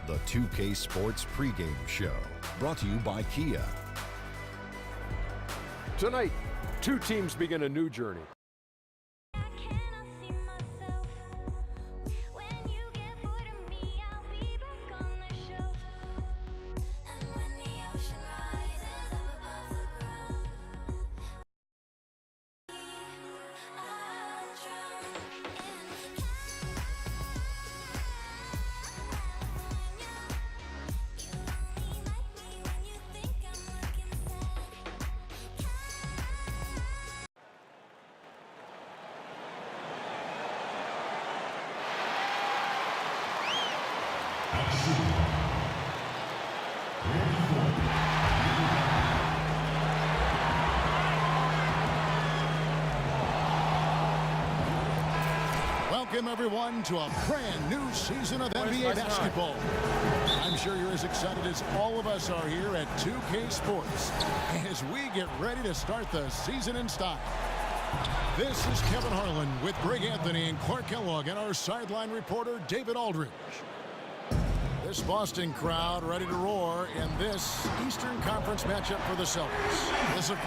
The 2K Sports pregame show, brought to you by Kia. Tonight, two teams begin a new journey. Welcome, everyone, to a brand new season of NBA basketball. I'm sure you're as excited as all of us are here at 2K Sports as we get ready to start the season in style. This is Kevin Harlan with Greg Anthony and Clark Kellogg and our sideline reporter, David Aldridge. This Boston crowd ready to roar in this Eastern Conference matchup for the Celtics. This is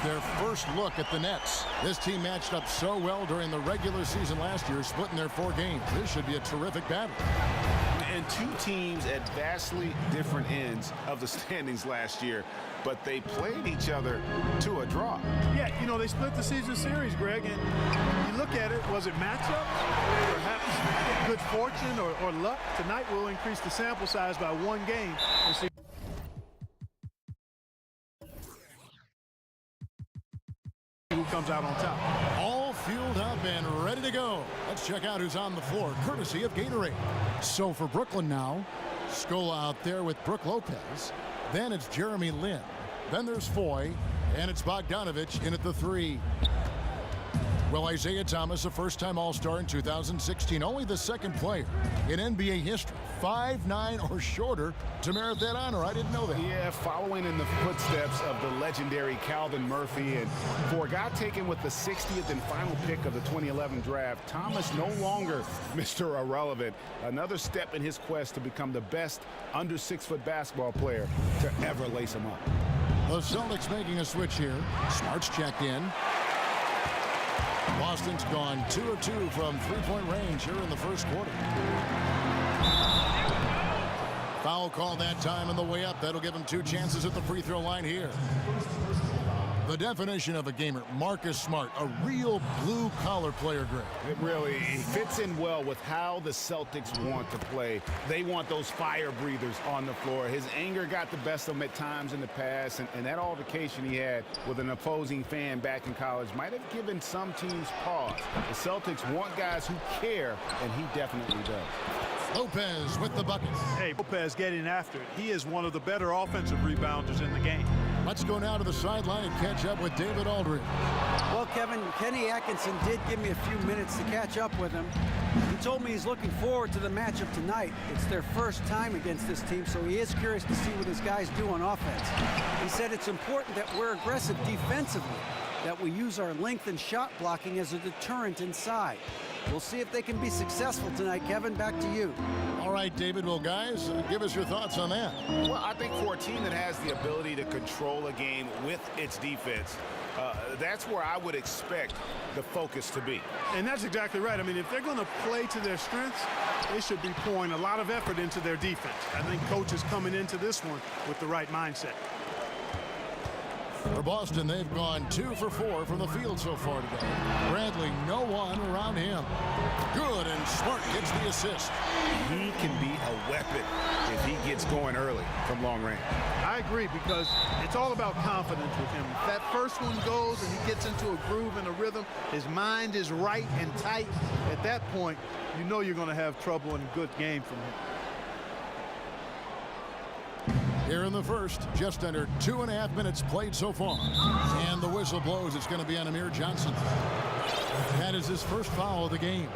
their first look at the Nets. This team matched up so well during the regular season last year, splitting their 4 games. This should be a terrific battle. And two teams at vastly different ends of the standings last year, but they played each other to a draw. Yeah, you know, they split the season series, Greg, and you look at it, was it matchup? Perhaps good fortune or luck? Tonight we'll increase the sample size by 1 game and see who comes out on top. All fueled up and ready to go. Let's check out who's on the floor, courtesy of Gatorade. So for Brooklyn now, Scola out there with Brook Lopez. Then it's Jeremy Lin. Then there's Foy, and it's Bogdanovich in at the 3. Well, Isaiah Thomas, a first-time All-Star in 2016, only the second player in NBA history, 5'9" or shorter, to merit that honor. I didn't know that. Yeah, following in the footsteps of the legendary Calvin Murphy. And for a guy taken with the 60th and final pick of the 2011 draft, Thomas no longer Mr. Irrelevant. Another step in his quest to become the best under 6-foot basketball player to ever lace him up. The Celtics making a switch here. Smart's checked in. Boston's gone 2 of 2 from three-point range here in the first quarter. Foul call that time on the way up. That'll give him 2 chances at the free throw line here. The definition of a gamer, Marcus Smart, a real blue-collar player, Greg. It really fits in well with how the Celtics want to play. They want those fire breathers on the floor. His anger got the best of him at times in the past, and that altercation he had with an opposing fan back in college might have given some teams pause. The Celtics want guys who care, and he definitely does. Lopez with the bucket. Hey, Lopez getting after it. He is one of the better offensive rebounders in the game. Let's go now to the sideline and catch up with David Aldridge. Well, Kevin, Kenny Atkinson did give me a few minutes to catch up with him. He told me he's looking forward to the matchup tonight. It's their first time against this team, so he is curious to see what his guys do on offense. He said it's important that we're aggressive defensively, that we use our length and shot blocking as a deterrent inside. We'll see if they can be successful tonight. Kevin, back to you. All right, David. Well, guys, give us your thoughts on that. Well, I think for a team that has the ability to control a game with its defense, that's where I would expect the focus to be. And that's exactly right. I mean, if they're going to play to their strengths, they should be pouring a lot of effort into their defense. I think coach is coming into this one with the right mindset. For Boston, they've gone 2 for 4 from the field so far today. Bradley, no one around him. Good, and Smart gets the assist. He can be a weapon if he gets going early from long range. I agree, because it's all about confidence with him. If that first one goes and he gets into a groove and a rhythm, his mind is right and tight, at that point, you know you're going to have trouble in a good game from him. Here in the first, just under 2.5 minutes played so far. And the whistle blows. It's going to be on Amir Johnson. That is his first foul of the game.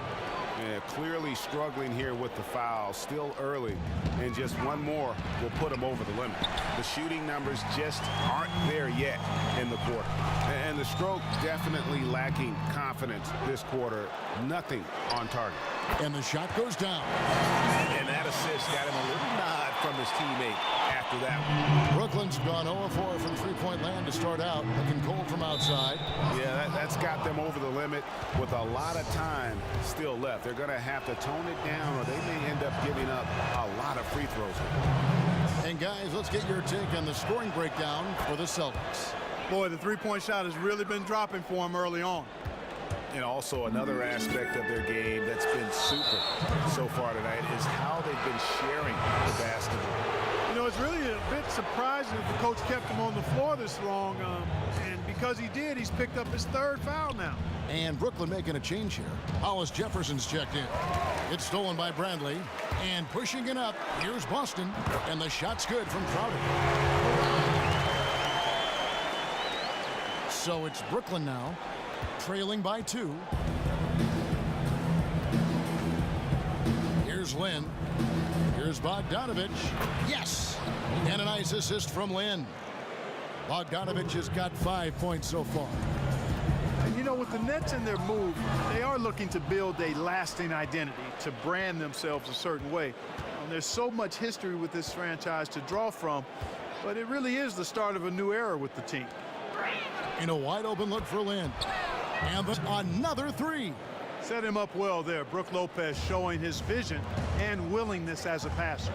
Yeah, clearly struggling here with the foul, still early, and just one more will put him over the limit. The shooting numbers just aren't there yet in the quarter. And the stroke definitely lacking confidence this quarter. Nothing on target. And the shot goes down. And that assist got him a little nod from his teammate after that one. Brooklyn's gone 0-4 from three-point land to start out. Looking cold from outside. Yeah, that's got them over the limit with a lot of time still left. They're going to have to tone it down or they may end up giving up a lot of free throws. And guys, let's get your take on the scoring breakdown for the Celtics. Boy, the three-point shot has really been dropping for him early on. And also another aspect of their game that's been super so far tonight is how they've been sharing the basketball. You know, it's really a bit surprising that the coach kept him on the floor this long. And because he did, he's picked up his third foul now. And Brooklyn making a change here. Hollis Jefferson's checked in. It's stolen by Bradley. And pushing it up, here's Boston. And the shot's good from Crowder. So it's Brooklyn now, trailing by 2. Here's Lynn. Here's Bogdanovich. Yes! And a nice assist from Lynn. Bogdanovich has got 5 points so far. And you know, with the Nets in their move, they are looking to build a lasting identity, to brand themselves a certain way. And there's so much history with this franchise to draw from, but it really is the start of a new era with the team. In a wide open look for Lynn. And another 3. Set him up well there. Brook Lopez showing his vision and willingness as a passer.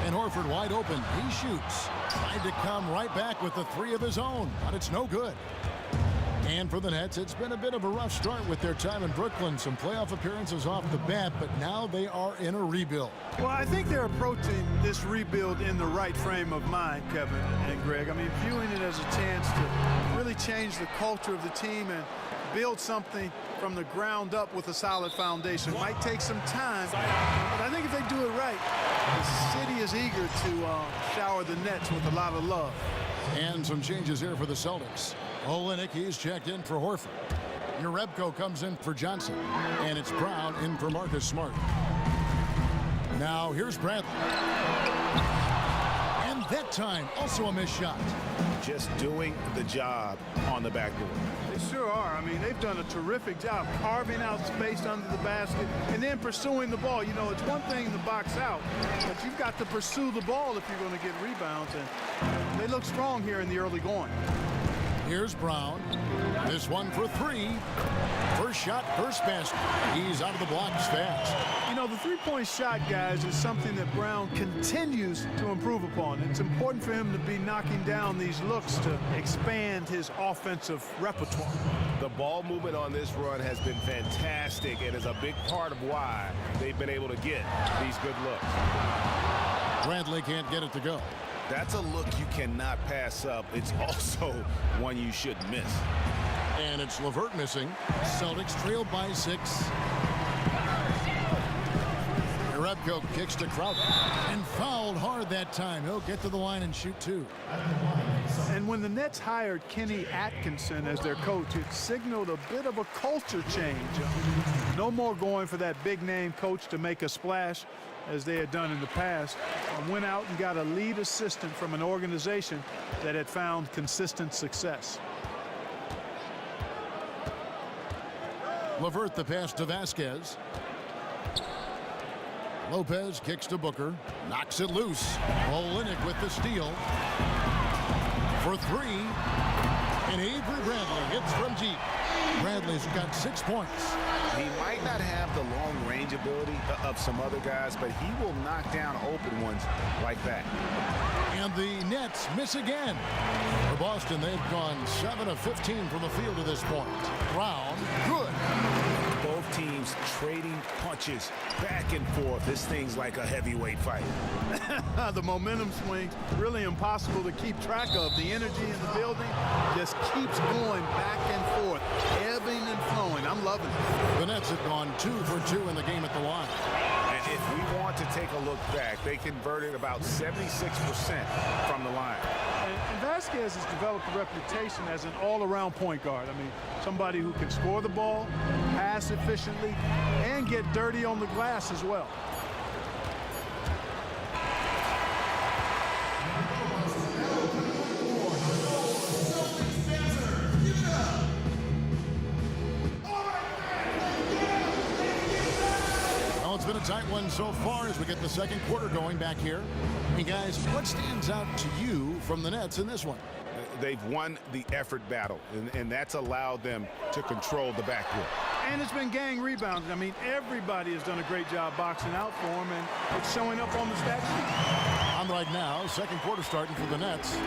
And Horford wide open. He shoots. Tried to come right back with the 3 of his own, but it's no good. And for the Nets, it's been a bit of a rough start with their time in Brooklyn. Some playoff appearances off the bat, but now they are in a rebuild. Well, I think they're approaching this rebuild in the right frame of mind, Kevin and Greg. I mean, viewing it as a chance to really change the culture of the team and build something from the ground up with a solid foundation. Might take some time, but I think if they do it right, the city is eager to shower the Nets with a lot of love. And some changes here for the Celtics. Olynyk, he's checked in for Horford. Jerebko comes in for Johnson. And it's Brown in for Marcus Smart. Now here's Bradley. And that time, also a missed shot. Just doing the job on the backboard. They sure are. I mean, they've done a terrific job carving out space under the basket and then pursuing the ball. You know, it's one thing to box out, but you've got to pursue the ball if you're going to get rebounds. And they look strong here in the early going. Here's Brown. This one for 3. First shot, first basket. He's out of the blocks fast. You know, the three-point shot, guys, is something that Brown continues to improve upon. It's important for him to be knocking down these looks to expand his offensive repertoire. The ball movement on this run has been fantastic and is a big part of why they've been able to get these good looks. Bradley can't get it to go. That's a look you cannot pass up. It's also one you shouldn't miss. And it's LeVert missing. Celtics trailed by 6. Jerebko kicks to Crowder and fouled hard that time. He'll get to the line and shoot 2. And when the Nets hired Kenny Atkinson as their coach, it signaled a bit of a culture change. No more going for that big-name coach to make a splash as they had done in the past. Went out and got a lead assistant from an organization that had found consistent success. LeVert the pass to Vasquez. Lopez kicks to Booker. Knocks it loose. Olynyk with the steal. For 3. And Avery Bradley hits from deep. Bradley's got 6 points. He might not have the long range ability of some other guys, but he will knock down open ones like that. And the Nets miss again. For Boston, they've gone 7 of 15 from the field to this point. Brown, good. Both teams trading punches back and forth. This thing's like a heavyweight fight. The momentum swing, really impossible to keep track of. The energy in the building just keeps going back and forth, ebbing and flowing. I'm loving it. The Nets have gone 2 for 2 in the game at the line. And if we want to take a look back, they converted about 76% from the line. And Vasquez has developed a reputation as an all-around point guard. I mean, somebody who can score the ball, pass efficiently, and get dirty on the glass as well. It's been a tight one so far as we get the second quarter going back here. Hey guys, what stands out to you from the Nets in this one? They've won the effort battle, and that's allowed them to control the backcourt. And it's been gang rebounding. I mean, everybody has done a great job boxing out for them, and it's showing up on the stat sheet. On right now, second quarter starting for the Nets.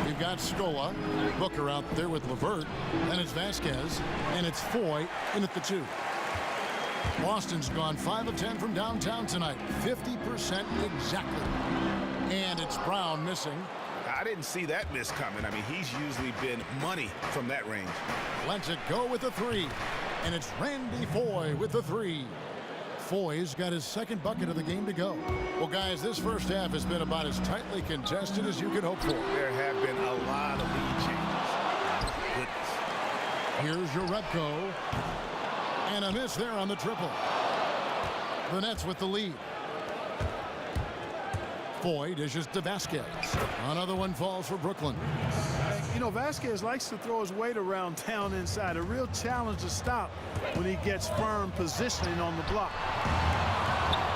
We've got Scola, Booker out there with LeVert, then it's Vasquez, and it's Foy in at the 2. Boston's gone 5 of 10 from downtown tonight, 50% exactly. And it's Brown missing. I didn't see that miss coming. I mean, he's usually been money from that range. Lets it go with a 3. And it's Randy Foy with the 3. Foy's got his second bucket of the game to go. Well, guys, this first half has been about as tightly contested as you could hope for. There have been a lot of lead changes. Goodness. Here's your Rebko. And a miss there on the triple. The Nets with the lead. Foy dishes to Vasquez. Another one falls for Brooklyn. You know, Vasquez likes to throw his weight around town inside. A real challenge to stop when he gets firm positioning on the block.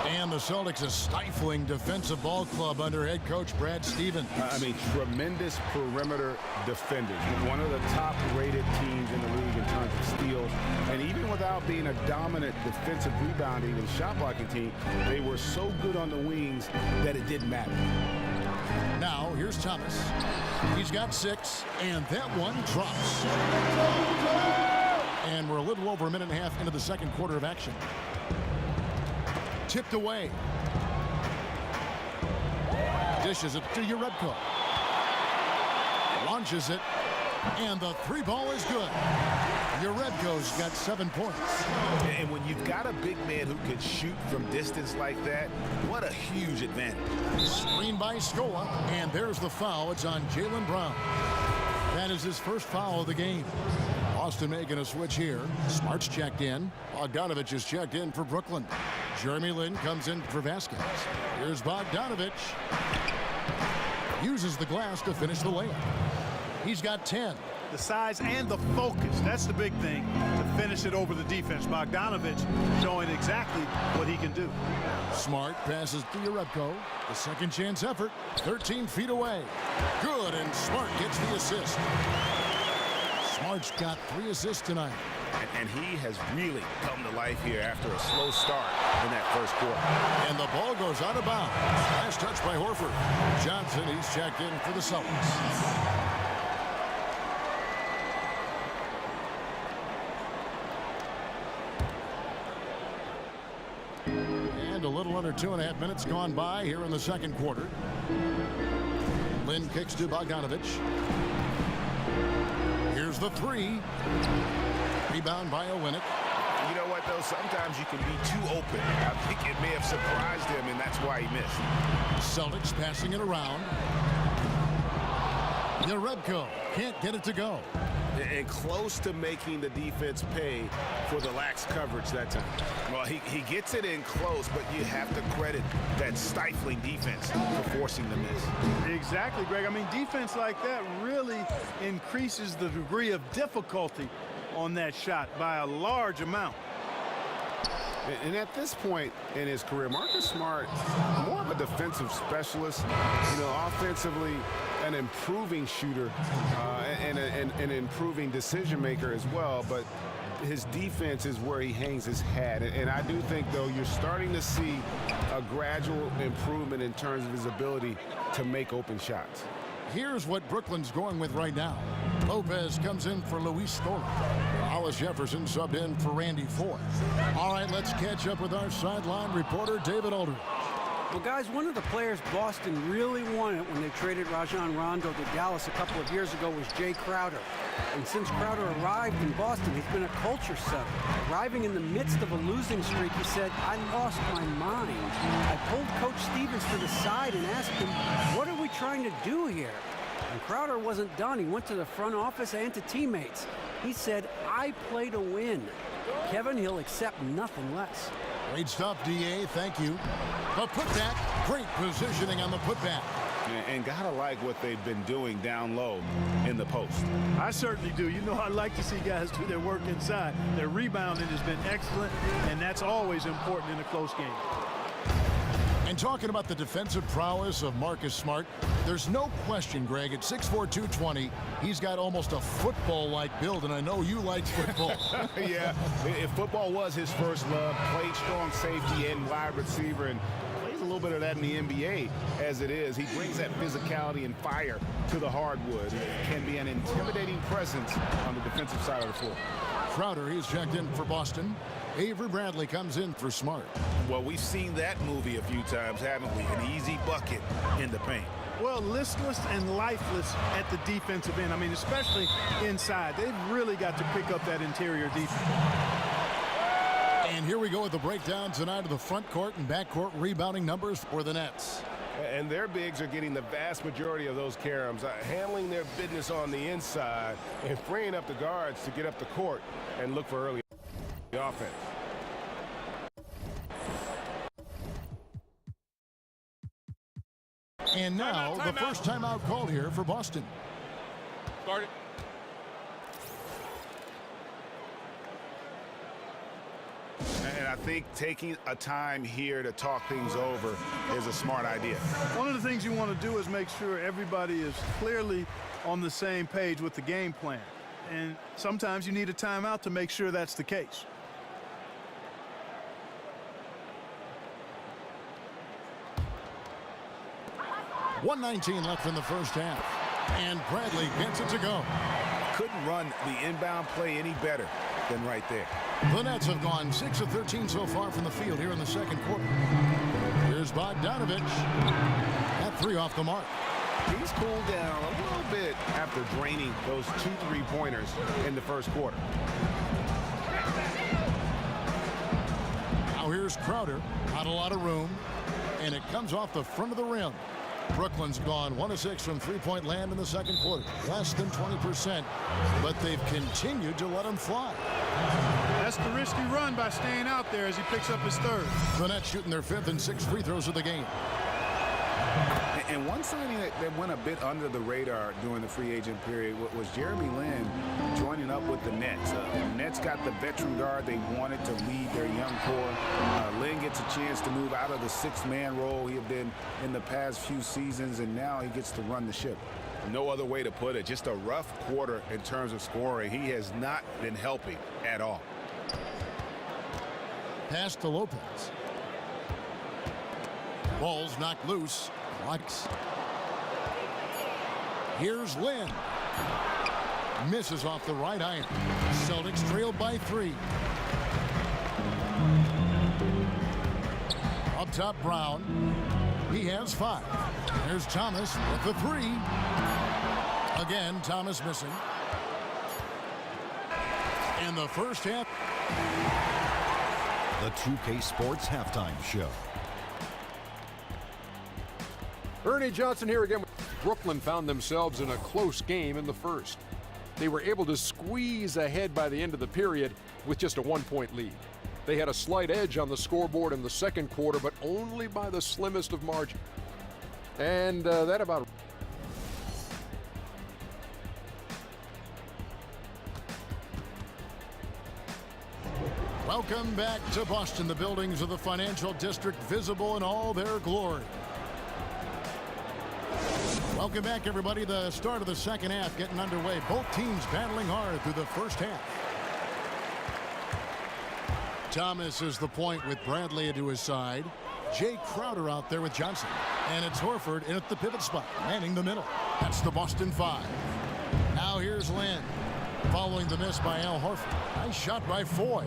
And the Celtics a stifling defensive ball club under head coach Brad Stevens. I mean, tremendous perimeter defenders. One of the top-rated teams in the league in terms of steals. And even without being a dominant defensive rebounding and shot blocking team, they were so good on the wings that it didn't matter. Now, here's Thomas. He's got 6, and that one drops. And we're a little over a minute and a half into the second quarter of action. Tipped away. Dishes it to Rebko. Launches it. And the 3 ball is good. Rebko's got 7 points. And when you've got a big man who can shoot from distance like that, what a huge advantage. Screen by Scola. And there's the foul. It's on Jaylen Brown. That is his first foul of the game. Boston making a switch here. Smart's checked in. Bogdanovich is checked in for Brooklyn. Jeremy Lin comes in for Vasquez. Here's Bogdanovich. Uses the glass to finish the layup. He's got 10. The size and the focus, that's the big thing to finish it over the defense. Bogdanovich showing exactly what he can do. Smart passes to Rebko. The second chance effort, 13 feet away. Good, and Smart gets the assist. Smart's got 3 assists tonight. And he has really come to life here after a slow start in that first quarter. And the ball goes out of bounds. Last touch by Horford. Johnson, he's checked in for the Celtics. And a little under 2.5 minutes gone by here in the second quarter. Lin kicks to Bogdanovich. Here's the 3. Rebound by Olynyk. You know what, though? Sometimes you can be too open. I think it may have surprised him, and that's why he missed. Celtics passing it around. Rebko can't get it to go. And close to making the defense pay for the lax coverage that time. Well, he gets it in close, but you have to credit that stifling defense for forcing the miss. Exactly, Greg. I mean, defense like that really increases the degree of difficulty on that shot by a large amount. And at this point in his career, Marcus Smart, more of a defensive specialist, offensively an improving shooter and an improving decision maker as well. But his defense is where he hangs his hat. And I do think, though, you're starting to see a gradual improvement in terms of his ability to make open shots. Here's what Brooklyn's going with right now. Lopez comes in for Luis Scola. Hollis Jefferson subbed in for Randy Foy. All right, let's catch up with our sideline reporter, David Aldridge. Well, guys, one of the players Boston really wanted when they traded Rajon Rondo to Dallas a couple of years ago was Jay Crowder. And since Crowder arrived in Boston, he's been a culture setter. Arriving in the midst of a losing streak, he said, "I lost my mind. I pulled Coach Stevens to the side and asked him, what are we trying to do here?" And Crowder wasn't done. He went to the front office and to teammates. He said, "I play to win." Kevin, he'll accept nothing less. Great stuff, DA. Thank you. The putback. Great positioning on the putback. And gotta like what they've been doing down low in the post. I certainly do. You know, I like to see guys do their work inside. Their rebounding has been excellent, and that's always important in a close game. And talking about the defensive prowess of Marcus Smart, there's no question, Greg, at 6'4", 220, he's got almost a football-like build, and I know you like football. Yeah, if football was his first love, played strong safety and wide receiver, and plays a little bit of that in the NBA as it is. He brings that physicality and fire to the hardwood. It can be an intimidating presence on the defensive side of the floor. Crowder, he's checked in for Boston. Avery Bradley comes in for Smart. Well, we've seen that movie a few times, haven't we? An easy bucket in the paint. Well, listless and lifeless at the defensive end. I mean, especially inside. They've really got to pick up that interior defense. And here we go with the breakdown tonight of the front court and back court rebounding numbers for the Nets. And their bigs are getting the vast majority of those caroms, handling their business on the inside and freeing up the guards to get up the court and look for early offense. And now the first timeout called here for Boston. Start it. And I think taking a time here to talk things over is a smart idea. One of the things you want to do is make sure everybody is clearly on the same page with the game plan. And sometimes you need a timeout to make sure that's the case. .119 left in the first half. And Bradley gets it to go. Couldn't run the inbound play any better than right there. The Nets have gone 6 of 13 so far from the field here in the second quarter. Here's Bogdanovich. That three off the mark. He's cooled down a little bit after draining those 2 3-pointers in the first quarter. Now here's Crowder. Not a lot of room. And it comes off the front of the rim. Brooklyn's gone 1 of 6 from three-point land in the second quarter. Less than 20%. But they've continued to let him fly. That's the risky run by staying out there as he picks up his third. The Nets shooting their 5th and 6th free throws of the game. And one signing that went a bit under the radar during the free agent period was Jeremy Lin joining up with the Nets. The Nets got the veteran guard they wanted to lead their young core. Lin gets a chance to move out of the 6-man role he had been in the past few seasons, and now he gets to run the ship. No other way to put it. Just a rough quarter in terms of scoring. He has not been helping at all. Pass to Lopez. Ball's knocked loose. Lux. Here's Lin. Misses off the right iron. Celtics trail by 3. Up top, Brown. He has 5. There's Thomas with the 3. Again, Thomas missing. In the first half. The 2K Sports Halftime Show. Ernie Johnson here again. Brooklyn found themselves in a close game in the first. They were able to squeeze ahead by the end of the period with just a 1-point lead. They had a slight edge on the scoreboard in the second quarter, but only by the slimmest of margin. And that about... Welcome back to Boston, the buildings of the financial district visible in all their glory. Welcome back, everybody. The start of the second half getting underway. Both teams battling hard through the first half. Thomas is the point with Bradley to his side. Jay Crowder out there with Johnson. And it's Horford in at the pivot spot, manning the middle. That's the Boston 5. Now here's Lin. Following the miss by Al Horford. Nice shot by Foy.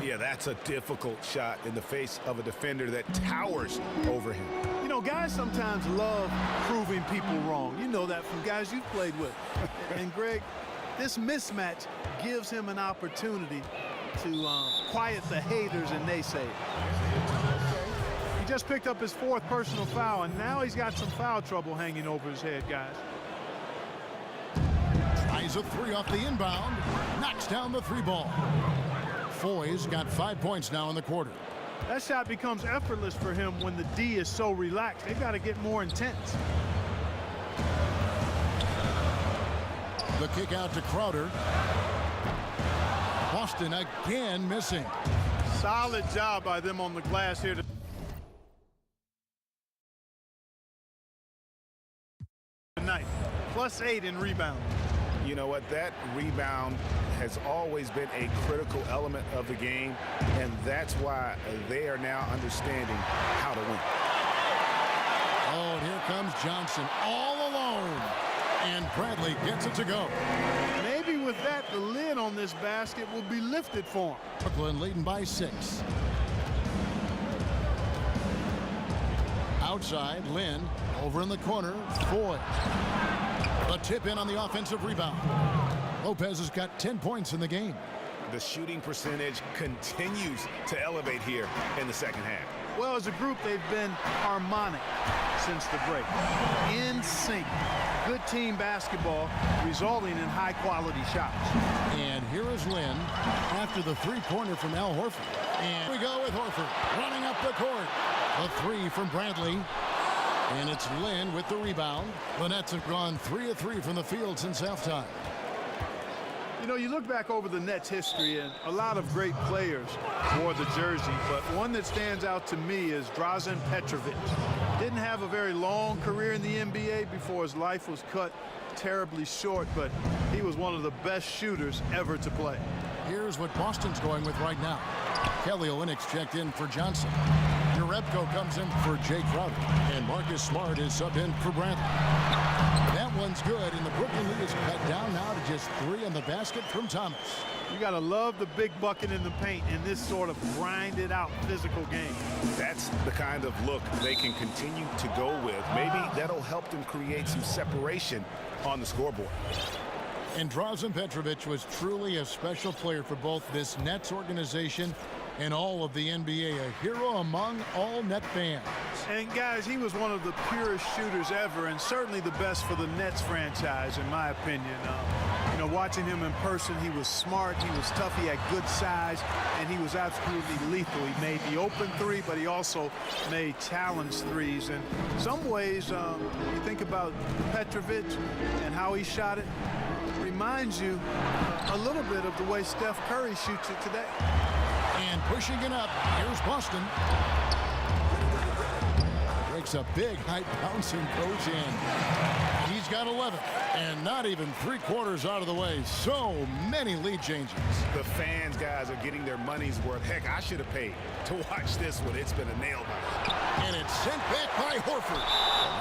Yeah, that's a difficult shot in the face of a defender that towers over him. You know, guys sometimes love proving people wrong. You know that from guys you've played with. And Greg, this mismatch gives him an opportunity to quiet the haters and naysayers. He just picked up his 4th personal foul, and now he's got some foul trouble hanging over his head, guys. Tries a 3 off the inbound. Knocks down the 3 ball. Foy's got 5 points now in the quarter. That shot becomes effortless for him when the D is so relaxed. They've got to get more intense. The kick out to Crowder. Boston again missing. Solid job by them on the glass here tonight. +8 in rebound. You know what? That rebound has always been a critical element of the game, and that's why they are now understanding how to win. Oh, and here comes Johnson all alone. And Bradley gets it to go. Maybe with that, the lid on this basket will be lifted for him. Brooklyn leading by 6. Outside, Lynn. Over in the corner, Foy. A tip in on the offensive rebound. Lopez has got 10 points in the game. The shooting percentage continues to elevate here in the second half. Well, as a group, they've been harmonic since the break. In sync. Good team basketball resulting in high-quality shots. And here is Lynn after the 3-pointer from Al Horford. And we go with Horford running up the court. A 3 from Bradley. And it's Lynn with the rebound. The Nets have gone 3 of 3 from the field since halftime. You know, you look back over the Nets' history, and a lot of great players wore the jersey, but one that stands out to me is Drazen Petrovic. Didn't have a very long career in the NBA before his life was cut terribly short, but he was one of the best shooters ever to play. Here's what Boston's going with right now. Kelly Olynyk's checked in for Johnson. Jerebko comes in for Jay Crowder. And Marcus Smart is subbed in for Bradley. That one's good, and the Brooklyn lead is cut down now to just 3 on the basket from Thomas. You got to love the big bucket in the paint in this sort of grinded-out physical game. That's the kind of look they can continue to go with. Maybe that'll help them create some separation on the scoreboard. And Drazen Petrovic was truly a special player for both this Nets organization and all of the NBA, a hero among all Net fans. And guys, he was one of the purest shooters ever, and certainly the best for the Nets franchise, in my opinion. You know, watching him in person, he was smart, he was tough, he had good size, and he was absolutely lethal. He made the open 3, but he also made challenge 3s. And some ways, you think about Petrovic and how he shot it, reminds you a little bit of the way Steph Curry shoots it today. And pushing it up, here's Boston. Breaks a big high bounce and goes in. He's got 11, and not even 3/4 out of the way. So many lead changes. The fans, guys, are getting their money's worth. Heck, I should have paid to watch this one. It's been a nail-biter. And it's sent back by Horford.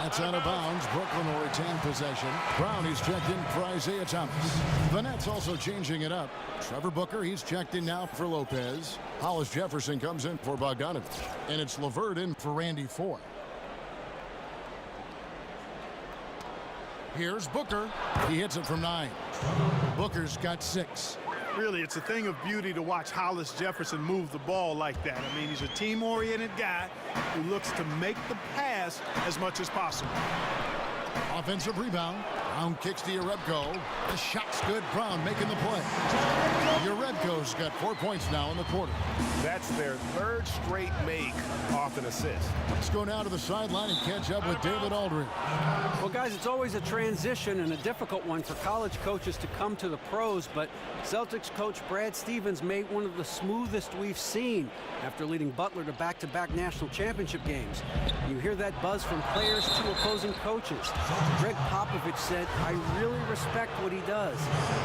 That's out of bounds. Brooklyn will retain possession. Brown, he's checked in for Isaiah Thomas. The Nets also changing it up. Trevor Booker, he's checked in now for Lopez. Hollis Jefferson comes in for Bogdanovich. And it's LeVert in for Randy Foy. Here's Booker. He hits it from 9. Booker's got 6. Really, it's a thing of beauty to watch Hollis Jefferson move the ball like that. I mean, he's a team-oriented guy who looks to make the pass as much as possible. Offensive rebound. Brown kicks to Jerebko. The shot's good. Brown making the play. Jerebko's got 4 points now in the quarter. That's their 3rd straight make off an assist. Let's go now to the sideline and catch up with David Aldridge. Well, guys, it's always a transition and a difficult one for college coaches to come to the pros, but Celtics coach Brad Stevens made one of the smoothest we've seen after leading Butler to back-to-back national championship games. You hear that buzz from players to opposing coaches. Greg Popovich said, "I really respect what he does.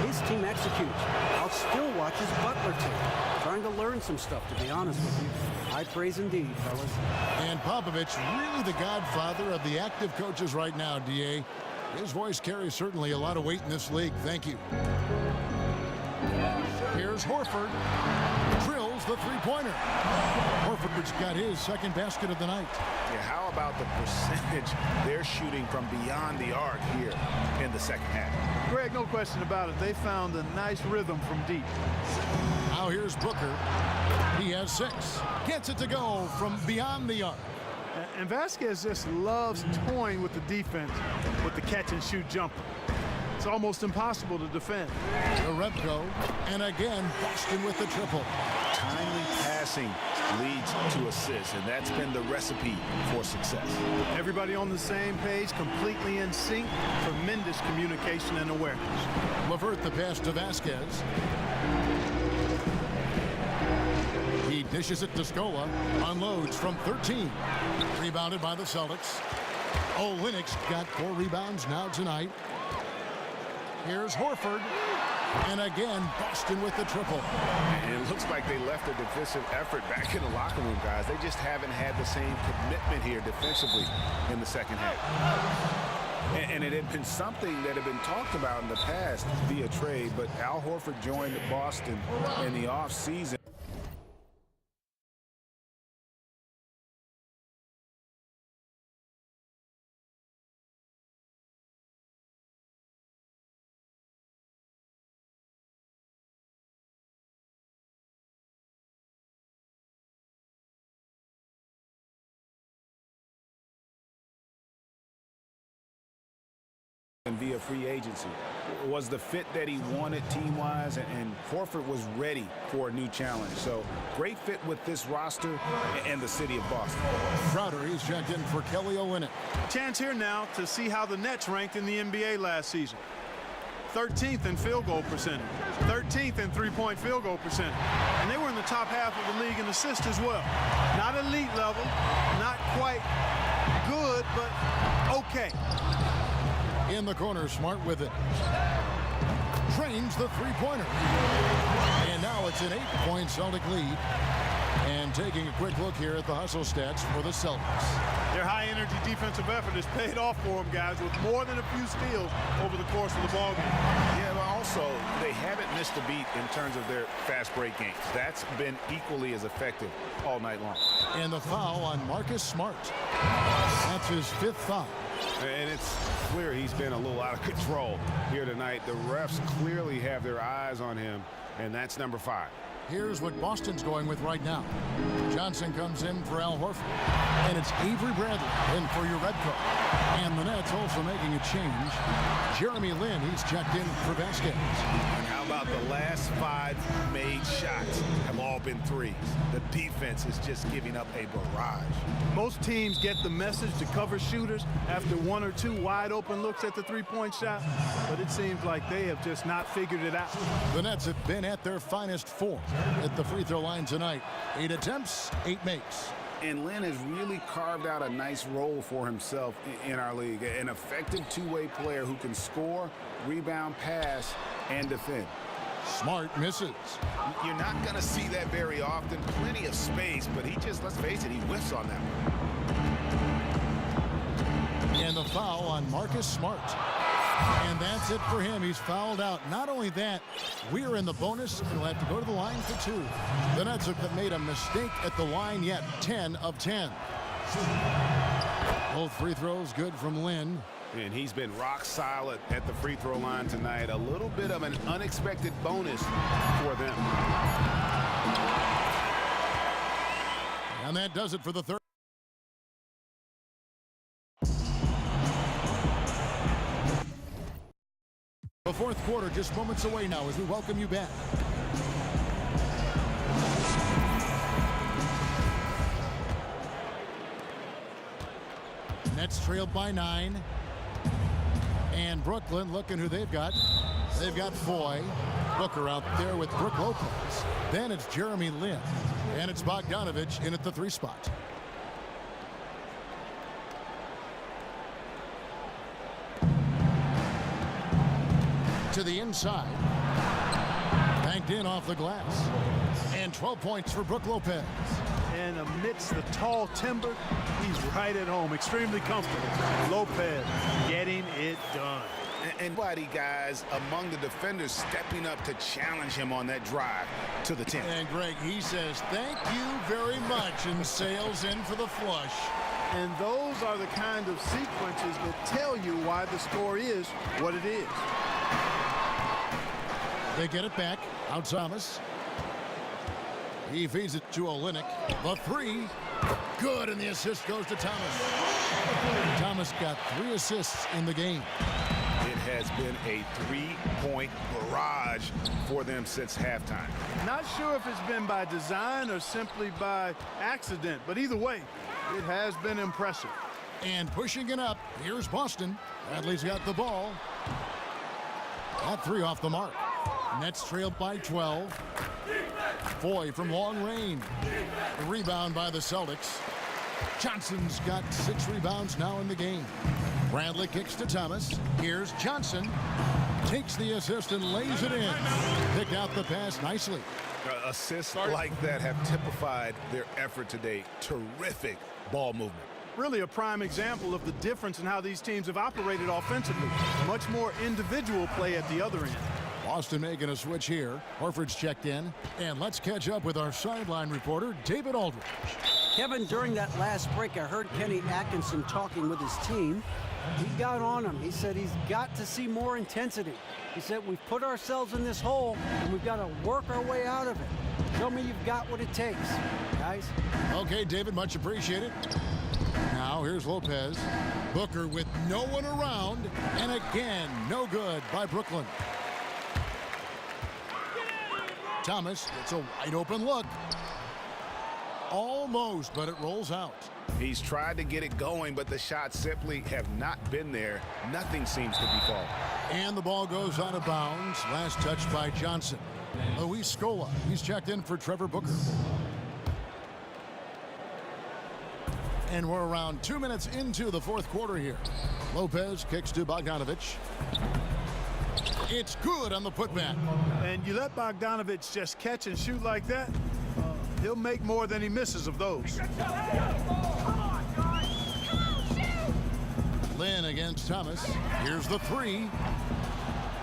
His team executes. I'll still watch his Butler team." Trying to learn some stuff, to be honest with you. High praise indeed, fellas. And Popovich, really the godfather of the active coaches right now, DA. His voice carries certainly a lot of weight in this league. Thank you. Here's Horford. Drills the three-pointer. Horford's got his second basket of the night. Yeah, how about the percentage they're shooting from beyond the arc here in the second half? Greg, no question about it. They found a nice rhythm from deep. Now here's Booker. He has 6. Gets it to go from beyond the arc. And Vasquez just loves toying with the defense with the catch-and-shoot jumper. It's almost impossible to defend. Jerebko, and again, Boston with the triple. Timely passing leads to assists, and that's been the recipe for success. Everybody on the same page, completely in sync, tremendous communication and awareness. LeVert the pass to Vasquez. He dishes it to Scola, unloads from 13. Rebounded by the Celtics. Olynyk's got 4 rebounds now tonight. Here's Horford. And again, Boston with the triple. And it looks like they left a defensive effort back in the locker room, guys. They just haven't had the same commitment here defensively in the second half. And it had been something that had been talked about in the past via trade, but Al Horford joined Boston in the offseason. Via free agency was the fit that he wanted team-wise, and Horford was ready for a new challenge. So great fit with this roster and the city of Boston. Crowder, he's checked in for Kelly Olynyk. Chance here now to see how the Nets ranked in the NBA last season. 13th in field goal percentage, 13th in three-point field goal percentage, and they were in the top half of the league in assists as well. Not elite level, not quite good, but okay. In the corner, Smart with it. Drains the three-pointer. And now it's an 8-point Celtic lead. And taking a quick look here at the hustle stats for the Celtics. Their high-energy defensive effort has paid off for them, guys, with more than a few steals over the course of the ballgame. Yeah, but also, they haven't missed a beat in terms of their fast break games. That's been equally as effective all night long. And the foul on Marcus Smart. That's his 5th foul. And it's clear he's been a little out of control here tonight. The refs clearly have their eyes on him, and that's number 5. Here's what Boston's going with right now. Johnson comes in for Al Horford. And it's Avery Bradley in for Jerebko. And the Nets also making a change. Jeremy Lin, he's checked in for Vasquez. And how about the last 5 made shots have all been threes? The defense is just giving up a barrage. Most teams get the message to cover shooters after 1 or 2 wide open looks at the three-point shot, but it seems like they have just not figured it out. The Nets have been at their finest 4 at the free throw line tonight. 8 attempts, 8 makes. And Lin has really carved out a nice role for himself in our league. An effective two-way player who can score, rebound, pass, and defend. Smart misses. You're not going to see that very often. Plenty of space, but he just, let's face it, he whiffs on that one. And the foul on Marcus Smart. And that's it for him. He's fouled out. Not only that, we're in the bonus, and he'll have to go to the line for 2. The Nets have made a mistake at the line yet. 10 of 10. Both free throws good from Lin. And he's been rock solid at the free throw line tonight. A little bit of an unexpected bonus for them. And that does it for the third. The fourth quarter just moments away now as we welcome you back. Nets trailed by 9. And Brooklyn looking who they've got. They've got Foy. Booker out there with Brook Lopez. Then it's Jeremy Lin. And it's Bogdanovich in at the 3 spot. To the inside. Banked in off the glass. And 12 points for Brook Lopez. And amidst the tall timber, he's right at home, extremely comfortable. Lopez getting it done. And nobody, guys, among the defenders stepping up to challenge him on that drive to the 10. And Greg, he says, thank you very much, and sails in for the flush. And those are the kind of sequences that tell you why the score is what it is. They get it back. Out Thomas. He feeds it to Olynyk. The three. Good, and the assist goes to Thomas. Thomas got 3 assists in the game. It has been a 3-point barrage for them since halftime. Not sure if it's been by design or simply by accident, but either way, it has been impressive. And pushing it up, here's Boston. Bradley's got the ball. That 3 off the mark. Nets trailed by 12. Foy from long range. The rebound by the Celtics. Johnson's got 6 rebounds now in the game. Bradley kicks to Thomas. Here's Johnson. Takes the assist and lays it in. Picked out the pass nicely. Assists like that have typified their effort today. Terrific ball movement. Really a prime example of the difference in how these teams have operated offensively. Much more individual play at the other end. Boston making a switch here. Horford's checked in. And let's catch up with our sideline reporter, David Aldridge. Kevin, during that last break, I heard Kenny Atkinson talking with his team. He got on him. He said he's got to see more intensity. He said we've put ourselves in this hole, and we've got to work our way out of it. Show me you've got what it takes, guys. Okay, David, much appreciated. Now here's Lopez. Booker with no one around, and again, no good by Brooklyn. Thomas, it's a wide open look. Almost, but it rolls out. He's tried to get it going, but the shots simply have not been there. Nothing seems to be falling. And the ball goes out of bounds. Last touch by Johnson. Luis Scola, he's checked in for Trevor Booker. And we're around 2 minutes into the fourth quarter here. Lopez kicks to Bogdanovich. It's good on the putback. And you let Bogdanovich just catch and shoot like that, he'll make more than he misses of those. Lynn against Thomas. Here's the 3.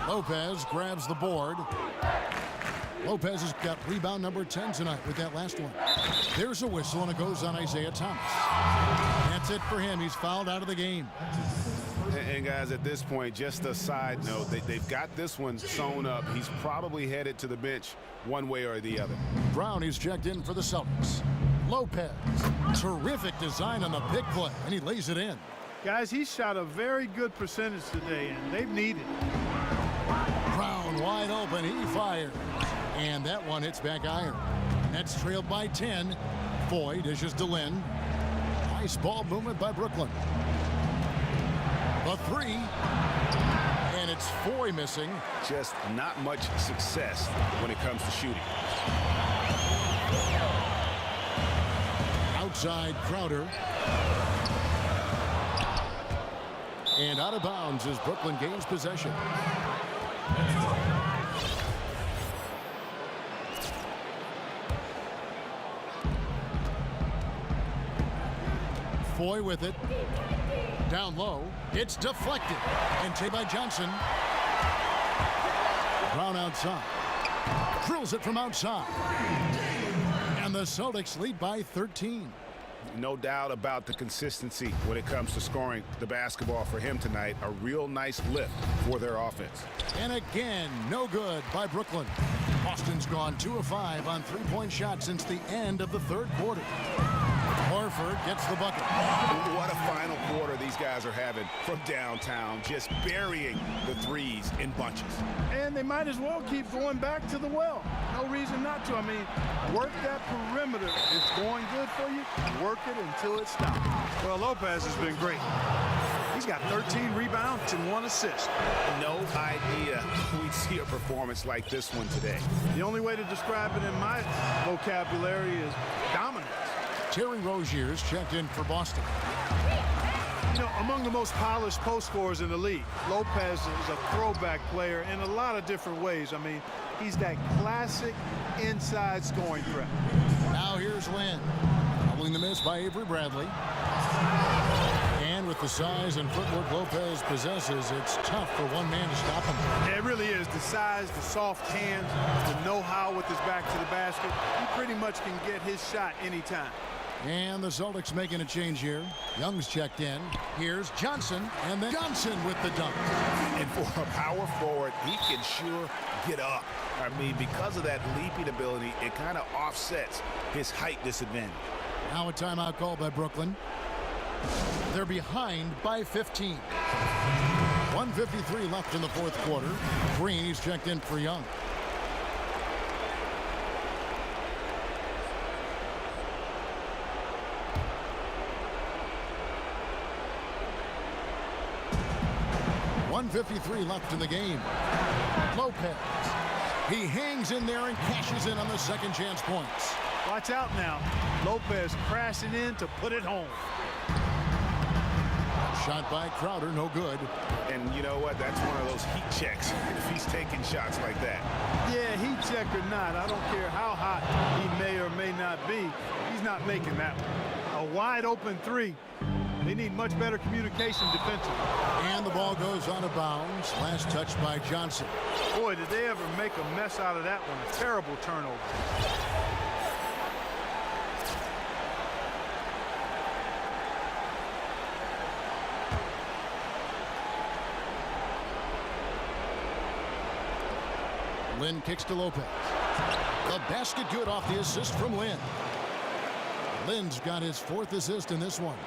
Lopez grabs the board. Lopez has got rebound number 10 tonight with that last one. There's a whistle, and it goes on Isaiah Thomas. That's it for him. He's fouled out of the game. And guys, at this point, just a side note, they've got this one sewn up. He's probably headed to the bench one way or the other. Brown, he's checked in for the Celtics. Lopez, terrific design on the pick play, and he lays it in. Guys, he shot a very good percentage today, and they've needed it. Brown wide open, he fires. And that one hits back iron. Nets trailed by 10. Foy dishes to Lynn. Nice ball movement by Brooklyn. The 3. And it's Foy missing. Just not much success when it comes to shooting. Outside Crowder. And out of bounds as Brooklyn gains possession. Foy with it. Down low. It's deflected. And taken by Johnson. Brown outside. Drills it from outside. And the Celtics lead by 13. No doubt about the consistency when it comes to scoring the basketball for him tonight. A real nice lift for their offense. And again, no good by Brooklyn. Boston's gone 2 of 5 on 3-point shots since the end of the third quarter. Horford gets the bucket. What a final quarter these guys are having from downtown, just burying the threes in bunches. And they might as well keep going back to the well. No reason not to. I mean, work that perimeter. It's going good for you. Work it until it stops. Well, Lopez has been great. He's got 13 rebounds and 1 assist. No idea we'd see a performance like this one today. The only way to describe it in my vocabulary is dominance. Terry Rozier's checked in for Boston. You know, among the most polished post scorers in the league, Lopez is a throwback player in a lot of different ways. I mean, he's that classic inside scoring threat. Now here's Lynn. Doubling the miss by Avery Bradley. And with the size and footwork Lopez possesses, it's tough for one man to stop him. Yeah, it really is. The size, the soft hands, the know-how with his back to the basket. He pretty much can get his shot anytime. And the Celtics making a change here. Young's checked in. Here's Johnson, and then Johnson with the dunk. And for a power forward, he can sure get up. I mean, because of that leaping ability, it kind of offsets his height disadvantage. Now a timeout called by Brooklyn. They're behind by 15. 1:53 left in the fourth quarter. Green, he's checked in for Young. .153 left in the game. Lopez. He hangs in there and cashes in on the second chance points. Watch out now. Lopez crashing in to put it home. Shot by Crowder, no good. And you know what? That's one of those heat checks if he's taking shots like that. Yeah, heat check or not, I don't care how hot he may or may not be, he's not making that one. A wide open three. They need much better communication defensively. And the ball goes out of bounds. Last touch by Johnson. Boy, did they ever make a mess out of that one. A terrible turnover. Lynn kicks to Lopez. The basket good off the assist from Lynn. Lynn's got his fourth assist in this one.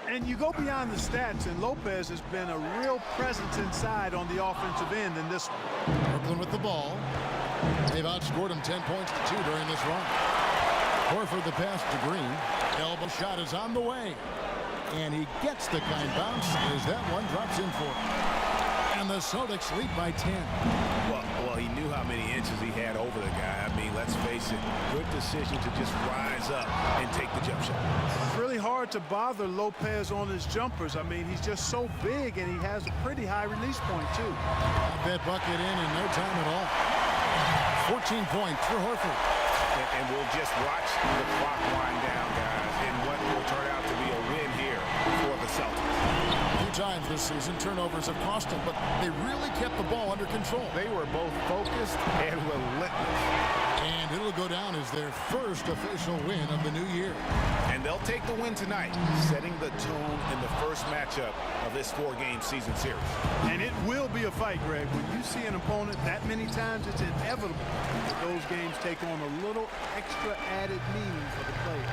And you go beyond the stats, and Lopez has been a real presence inside on the offensive end in this one. Brooklyn with the ball. They've outscored him 10 points to 2 during this run. Horford the pass to Green. Elbow shot is on the way. And he gets the kind bounce as that one drops in for him. And the Celtics lead by 10. Well, he knew how many inches he had over the guy. I mean, let's face it, good decision to just rise up and take the jump shot. It's really hard to bother Lopez on his jumpers. I mean, he's just so big, and he has a pretty high release point, too. That bucket in no time at all. 14 points for Horford. And we'll just watch the clock wind down, guys, in what will turn out to be a win here for the Celtics. Times this season turnovers have cost them, but they really kept the ball under control. They were both focused and relentless. And it'll go down as their first official win of the new year. And they'll take the win tonight, setting the tone in the first matchup of this 4-game season series. And it will be a fight, Greg. When you see an opponent that many times, it's inevitable that those games take on a little extra added meaning for the player.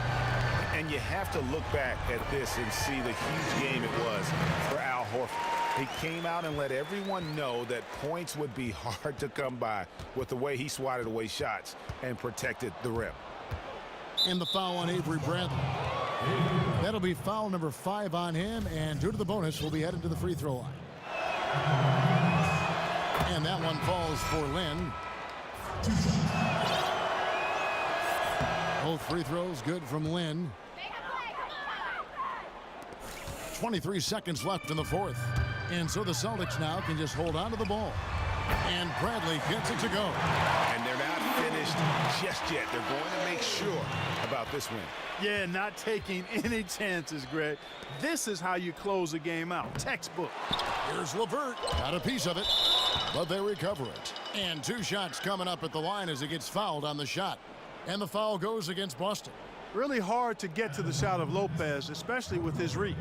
And you have to look back at this and see the huge game it was for Al Horford. He came out and let everyone know that points would be hard to come by with the way he swatted away shots and protected the rim. And the foul on Avery Bradley. That'll be foul number 5 on him, and due to the bonus, we'll be headed to the free throw line. And that one falls for Lynn. Both free throws good from Lynn. 23 seconds left in the fourth. And so the Celtics now can just hold on to the ball. And Bradley gets it to go. And they're not finished just yet. They're going to make sure about this win. Yeah, not taking any chances, Greg. This is how you close a game out. Textbook. Here's LeVert. Got a piece of it, but they recover it. And 2 shots coming up at the line as he gets fouled on the shot. And the foul goes against Boston. Really hard to get to the shot of Lopez, especially with his reach.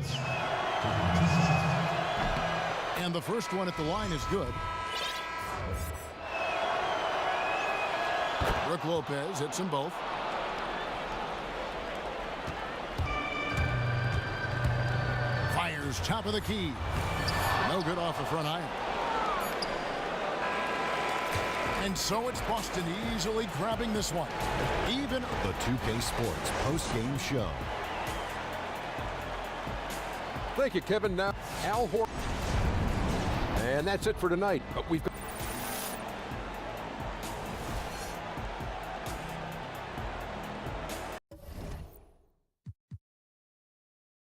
And the first one at the line is good. Brook Lopez hits them both. Fires top of the key. No good off the front iron. And so it's Boston easily grabbing this one. Even The 2K Sports post-game show. Thank you, Kevin. Now, Al Horford. And that's it for tonight. But we've got